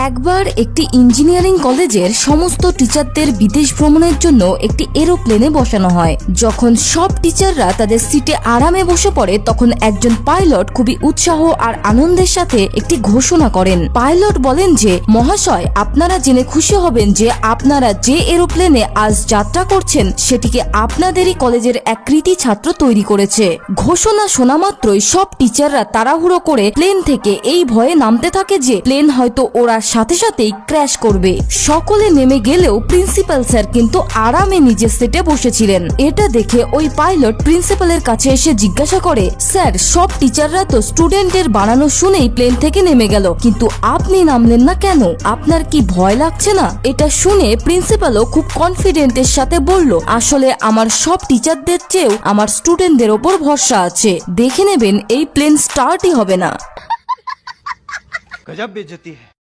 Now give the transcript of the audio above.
একবার একটি ইঞ্জিনিয়ারিং কলেজের সমস্ত টিচারদের বিদেশ ভ্রমণের জন্য একটি এরোপ্লেনে বসানো হয়। যখন সব টিচাররা তাদের সিটে আরামে বসে পড়ে তখন একজন পাইলট খুবই উৎসাহ আর আনন্দের সাথে একটি ঘোষণা করেন। পাইলট বলেন যে, মহাশয়, আপনারা জেনে খুশি হবেন যে আপনারা যে এরোপ্লেনে আজ যাত্রা করছেন সেটিকে আপনাদেরই কলেজের এক কৃতী ছাত্র তৈরি করেছে। ঘোষণা শোনা মাত্রই সব টিচাররা তাড়াহুড়ো করে প্লেন থেকে এই ভয়ে নামতে থাকে যে প্লেন হয়তো ওরা সাথে সাথেই ক্র্যাশ করবে। সকলে নেমে গেলেও প্রিন্সিপাল স্যার কিন্তু আরামে নিজের সিটে বসেছিলেন। এটা দেখে ওই পাইলট প্রিন্সিপালের কাছে এসে জিজ্ঞাসা করে, স্যার, সব টিচাররা তো স্টুডেন্টের বানানো শুনেই প্লেন থেকে নেমে গেল, কিন্তু আপনি নামলেন না কেন? আপনার কি ভয় লাগছে না? এটা শুনে প্রিন্সিপালও খুব কনফিডেন্টের সাথে বলল, আসলে আমার সব টিচারদের চেয়েও আমার স্টুডেন্টদের ওপর ভরসা আছে। দেখে নেবেন এই প্লেন স্টার্টই হবে না। गजब बेइज्जती है।